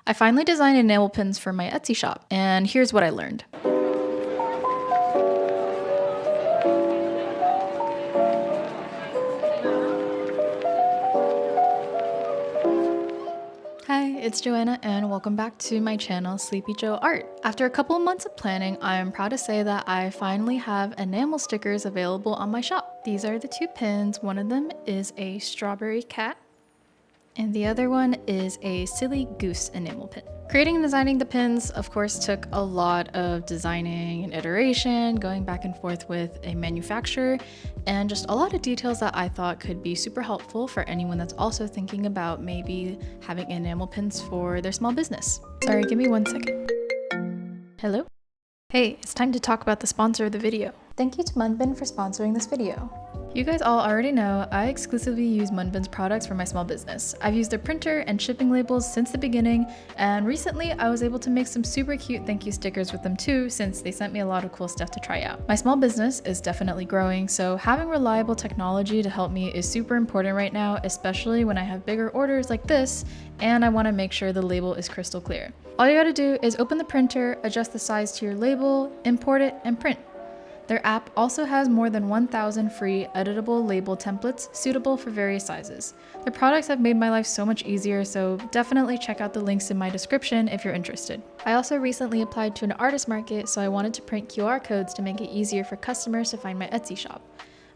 I finally designed enamel pins for my Etsy shop, and here's what I learned. Hi, it's Joanna and welcome back to my channel, Sleepy Joe Art. After a couple of months of planning, I am proud to say that I finally have enamel stickers available on my shop. These are the two pins. One of them is a strawberry cat and the other one is a silly goose enamel pin. Creating and designing the pins, of course, took a lot of designing and iteration, going back and forth with a manufacturer, and just a lot of details that I thought could be super helpful for anyone that's also thinking about maybe having enamel pins for their small business. Sorry, give me 1 second. Hello? Hey, it's time to talk about the sponsor of the video. Thank you to MUNBYN for sponsoring this video. You guys all already know I exclusively use MUNBYN's products for my small business. I've used their printer and shipping labels since the beginning, and recently I was able to make some super cute thank you stickers with them too, since they sent me a lot of cool stuff to try out. My small business is definitely growing, so having reliable technology to help me is super important right now, especially when I have bigger orders like this, and I want to make sure the label is crystal clear. All you gotta do is open the printer, adjust the size to your label, import it, and print. Their app also has more than 1,000 free editable label templates suitable for various sizes. Their products have made my life so much easier, so definitely check out the links in my description if you're interested. I also recently applied to an artist market, so I wanted to print QR codes to make it easier for customers to find my Etsy shop.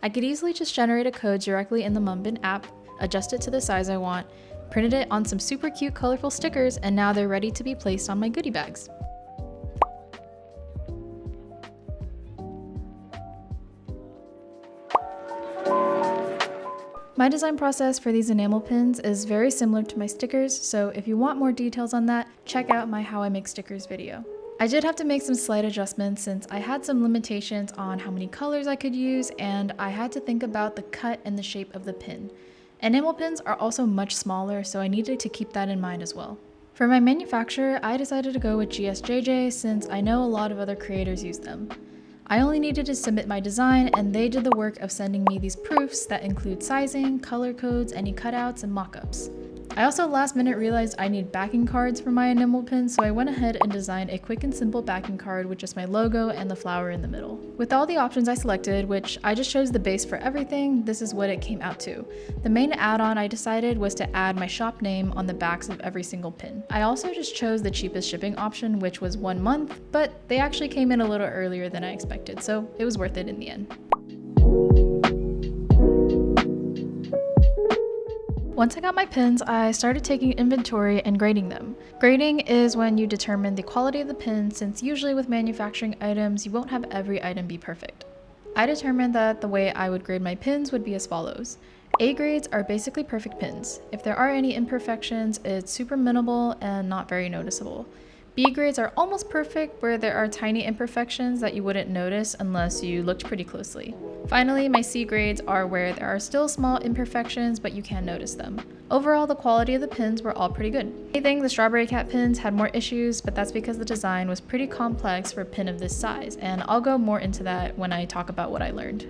I could easily just generate a code directly in the MUNBYN app, adjust it to the size I want, printed it on some super cute colorful stickers, and now they're ready to be placed on my goodie bags. My design process for these enamel pins is very similar to my stickers, so if you want more details on that, check out my How I Make Stickers video. I did have to make some slight adjustments since I had some limitations on how many colors I could use, and I had to think about the cut and the shape of the pin. Enamel pins are also much smaller, so I needed to keep that in mind as well. For my manufacturer, I decided to go with GSJJ since I know a lot of other creators use them. I only needed to submit my design, and they did the work of sending me these proofs that include sizing, color codes, any cutouts, and mockups. I also last minute realized I need backing cards for my enamel pins, so I went ahead and designed a quick and simple backing card with just my logo and the flower in the middle. With all the options I selected, which I just chose the base for everything, this is what it came out to. The main add-on I decided was to add my shop name on the backs of every single pin. I also just chose the cheapest shipping option, which was 1 month, but they actually came in a little earlier than I expected, so it was worth it in the end. Once I got my pins, I started taking inventory and grading them. Grading is when you determine the quality of the pin, since usually with manufacturing items, you won't have every item be perfect. I determined that the way I would grade my pins would be as follows. A grades are basically perfect pins. If there are any imperfections, it's super minimal and not very noticeable. B grades are almost perfect, where there are tiny imperfections that you wouldn't notice unless you looked pretty closely. Finally, my C grades are where there are still small imperfections, but you can notice them. Overall, the quality of the pins were all pretty good. I think the strawberry cat pins had more issues, but that's because the design was pretty complex for a pin of this size, and I'll go more into that when I talk about what I learned.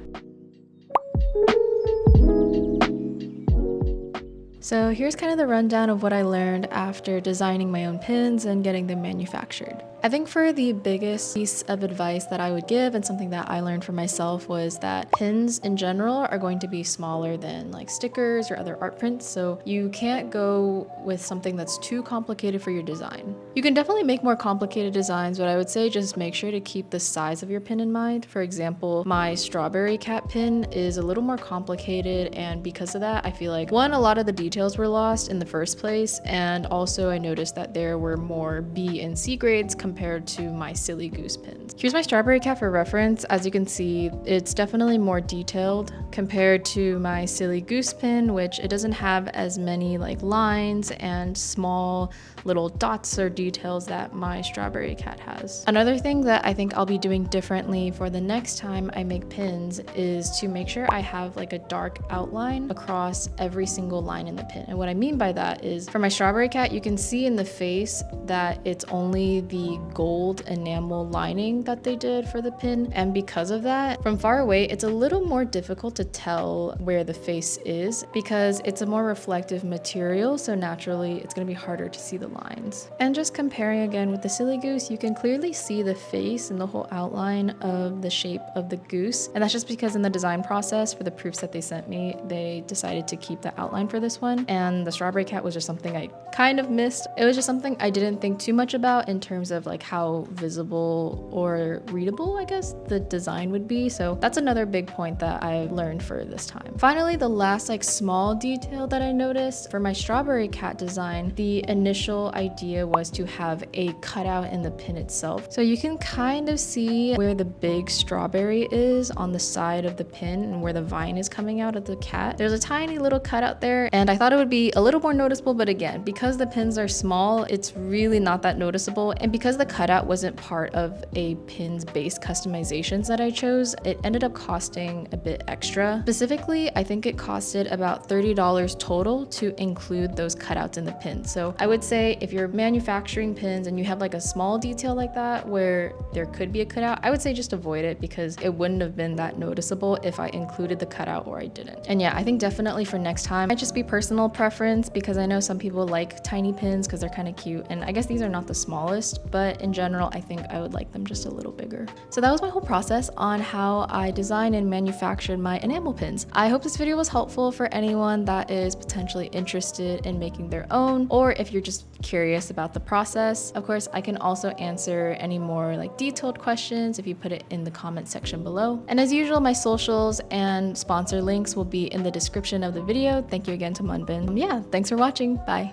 So here's kind of the rundown of what I learned after designing my own pins and getting them manufactured. I think for the biggest piece of advice that I would give, and something that I learned for myself, was that pins in general are going to be smaller than like stickers or other art prints, so you can't go with something that's too complicated for your design. You can definitely make more complicated designs, but I would say just make sure to keep the size of your pin in mind. For example, my strawberry cat pin is a little more complicated, and because of that, I feel like, one, a lot of the details were lost in the first place, and also I noticed that there were more B and C grades compared to my silly goose pins. Here's my strawberry cat for reference. As you can see, it's definitely more detailed compared to my silly goose pin, which it doesn't have as many like lines and small little dots or details that my strawberry cat has. Another thing that I think I'll be doing differently for the next time I make pins is to make sure I have like a dark outline across every single line in the pin. And what I mean by that is for my strawberry cat, you can see in the face that it's only the gold enamel lining that they did for the pin. And because of that, from far away, it's a little more difficult to tell where the face is because it's a more reflective material. So naturally, it's going to be harder to see the lines. And just comparing again with the silly goose, you can clearly see the face and the whole outline of the shape of the goose. And that's just because in the design process for the proofs that they sent me, they decided to keep the outline for this one. And the strawberry cat was just something I kind of missed. It was just something I didn't think too much about in terms of like how visible or readable, I guess, the design would be. So that's another big point that I learned for this time. Finally, the last like small detail that I noticed for my strawberry cat design, the initial idea was to have a cutout in the pin itself. So you can kind of see where the big strawberry is on the side of the pin and where the vine is coming out of the cat. There's a tiny little cutout there, and I thought it would be a little more noticeable, but again, because the pins are small, it's really not that noticeable. And because the cutout wasn't part of a pin's base customizations that I chose, it ended up costing a bit extra. Specifically, I think it costed about $30 total to include those cutouts in the pin. So I would say if you're manufacturing pins and you have like a small detail like that where there could be a cutout, I would say just avoid it because it wouldn't have been that noticeable if I included the cutout or I didn't. And yeah, I think definitely for next time, it might just be personal preference because I know some people like tiny pins because they're kind of cute. And I guess these are not the smallest, but in general, I think I would like them just a little bigger. So that was my whole process on how I designed and manufactured my enamel pins. I hope this video was helpful for anyone that is potentially interested in making their own, or if you're just curious about the process. Of course, I can also answer any more like detailed questions if you put it in the comment section below. And as usual, my socials and sponsor links will be in the description of the video. Thank you again to MUNBYN. Yeah, thanks for watching. Bye.